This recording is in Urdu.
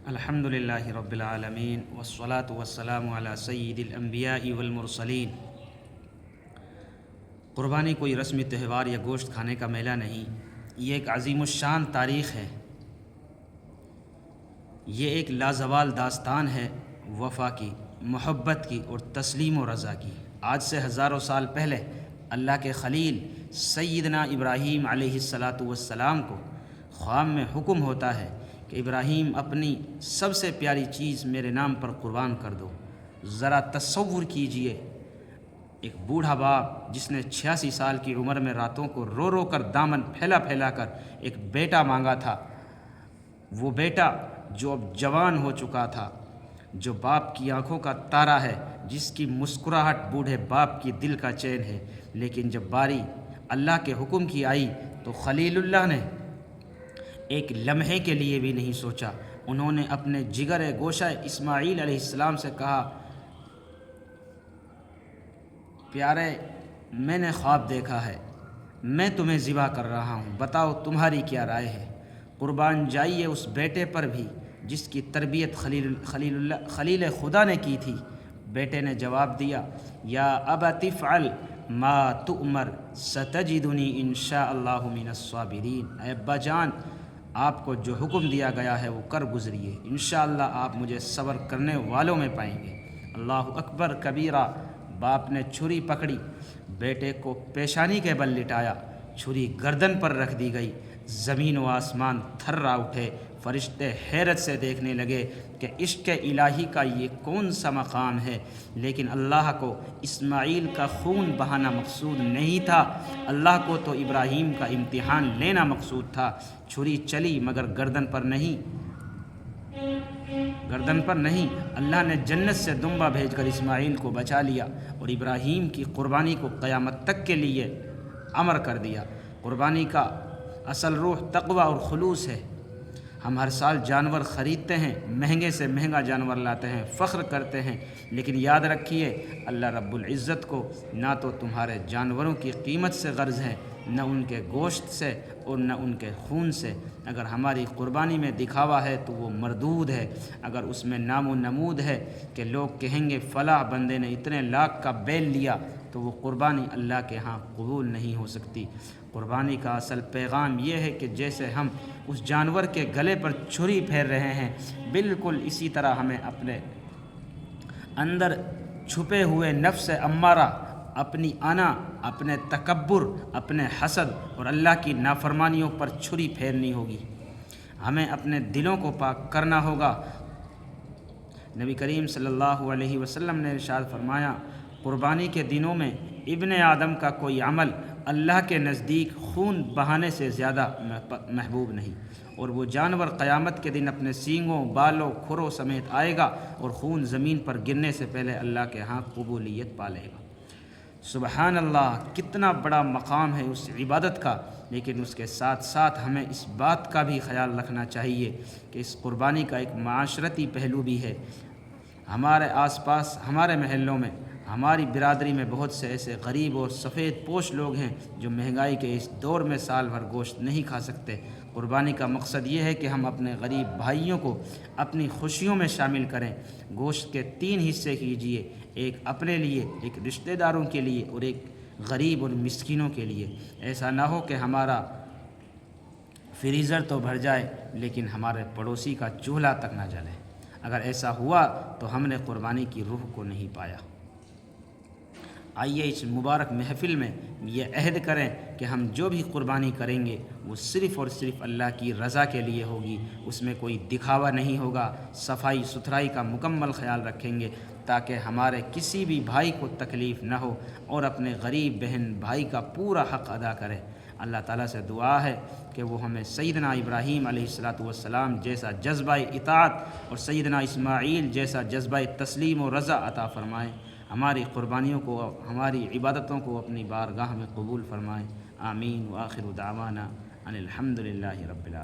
الحمد للہ رب العالمین والصلاة والسلام علی سید الانبیاء والمرسلین۔ قربانی کوئی رسمی تہوار یا گوشت کھانے کا میلہ نہیں، یہ ایک عظیم الشان تاریخ ہے۔ یہ ایک لازوال داستان ہے وفا کی، محبت کی اور تسلیم و رضا کی۔ آج سے ہزاروں سال پہلے اللہ کے خلیل سیدنا ابراہیم علیہ السلام کو خواب میں حکم ہوتا ہے کہ ابراہیم اپنی سب سے پیاری چیز میرے نام پر قربان کر دو۔ ذرا تصور کیجئے، ایک بوڑھا باپ جس نے 86 سال کی عمر میں راتوں کو رو رو کر دامن پھیلا پھیلا کر ایک بیٹا مانگا تھا، وہ بیٹا جو اب جوان ہو چکا تھا، جو باپ کی آنکھوں کا تارا ہے، جس کی مسکراہٹ بوڑھے باپ کی دل کا چین ہے۔ لیکن جب باری اللہ کے حکم کی آئی تو خلیل اللہ نے ایک لمحے کے لیے بھی نہیں سوچا۔ انہوں نے اپنے جگر گوشہ اسماعیل علیہ السلام سے کہا، پیارے، میں نے خواب دیکھا ہے، میں تمہیں ذبح کر رہا ہوں، بتاؤ تمہاری کیا رائے ہے؟ قربان جائیے اس بیٹے پر بھی جس کی تربیت خلیل خدا نے کی تھی۔ بیٹے نے جواب دیا، یا ابت افعل ما تؤمر ستجدنی انشاء اللہ من الصابرین۔ اے ابا جان، آپ کو جو حکم دیا گیا ہے وہ کر گزریے، انشاءاللہ آپ مجھے صبر کرنے والوں میں پائیں گے۔ اللہ اکبر کبیرہ۔ باپ نے چھری پکڑی، بیٹے کو پیشانی کے بل لٹایا، چھری گردن پر رکھ دی گئی۔ زمین و آسمان تھرا اٹھے، فرشتے حیرت سے دیکھنے لگے کہ عشق الہی کا یہ کون سا مقام ہے۔ لیکن اللہ کو اسماعیل کا خون بہانا مقصود نہیں تھا، اللہ کو تو ابراہیم کا امتحان لینا مقصود تھا۔ چھری چلی مگر گردن پر نہیں۔ اللہ نے جنت سے دمبا بھیج کر اسماعیل کو بچا لیا اور ابراہیم کی قربانی کو قیامت تک کے لیے امر کر دیا۔ قربانی کا اصل روح تقوی اور خلوص ہے۔ ہم ہر سال جانور خریدتے ہیں، مہنگے سے مہنگا جانور لاتے ہیں، فخر کرتے ہیں، لیکن یاد رکھیے اللہ رب العزت کو نہ تو تمہارے جانوروں کی قیمت سے غرض ہے، نہ ان کے گوشت سے اور نہ ان کے خون سے۔ اگر ہماری قربانی میں دکھاوا ہے تو وہ مردود ہے، اگر اس میں نام و نمود ہے کہ لوگ کہیں گے فلاں بندے نے اتنے لاکھ کا بیل لیا، تو وہ قربانی اللہ کے ہاں قبول نہیں ہو سکتی۔ قربانی کا اصل پیغام یہ ہے کہ جیسے ہم اس جانور کے گلے پر چھری پھیر رہے ہیں، بالکل اسی طرح ہمیں اپنے اندر چھپے ہوئے نفس امارہ، اپنی انا، اپنے تکبر، اپنے حسد اور اللہ کی نافرمانیوں پر چھری پھیرنی ہوگی۔ ہمیں اپنے دلوں کو پاک کرنا ہوگا۔ نبی کریم صلی اللہ علیہ وسلم نے ارشاد فرمایا، قربانی کے دنوں میں ابن آدم کا کوئی عمل اللہ کے نزدیک خون بہانے سے زیادہ محبوب نہیں، اور وہ جانور قیامت کے دن اپنے سینگوں، بالوں، کھروں سمیت آئے گا اور خون زمین پر گرنے سے پہلے اللہ کے ہاں قبولیت پالے گا۔ سبحان اللہ، کتنا بڑا مقام ہے اس عبادت کا۔ لیکن اس کے ساتھ ساتھ ہمیں اس بات کا بھی خیال رکھنا چاہیے کہ اس قربانی کا ایک معاشرتی پہلو بھی ہے۔ ہمارے آس پاس، ہمارے محلوں میں، ہماری برادری میں بہت سے ایسے غریب اور سفید پوش لوگ ہیں جو مہنگائی کے اس دور میں سال بھر گوشت نہیں کھا سکتے۔ قربانی کا مقصد یہ ہے کہ ہم اپنے غریب بھائیوں کو اپنی خوشیوں میں شامل کریں۔ گوشت کے 3 حصے کیجیے، ایک اپنے لیے، ایک رشتہ داروں کے لیے اور ایک غریب اور مسکینوں کے لیے۔ ایسا نہ ہو کہ ہمارا فریزر تو بھر جائے لیکن ہمارے پڑوسی کا چولہا تک نہ جلے۔ اگر ایسا ہوا تو ہم نے قربانی کی روح کو نہیں پایا۔ آئیے اس مبارک محفل میں یہ عہد کریں کہ ہم جو بھی قربانی کریں گے وہ صرف اور صرف اللہ کی رضا کے لیے ہوگی، اس میں کوئی دکھاوا نہیں ہوگا۔ صفائی ستھرائی کا مکمل خیال رکھیں گے تاکہ ہمارے کسی بھی بھائی کو تکلیف نہ ہو، اور اپنے غریب بہن بھائی کا پورا حق ادا کریں۔ اللہ تعالیٰ سے دعا ہے کہ وہ ہمیں سیدنا ابراہیم علیہ السلام جیسا جذبہ اطاعت اور سیدنا اسماعیل جیسا جذبہ تسلیم و رضا عطا فرمائیں۔ ہماری قربانیوں کو، ہماری عبادتوں کو اپنی بارگاہ میں قبول فرمائیں۔ آمین۔ وآخر دعوانا ان الحمد للہ رب العالمین۔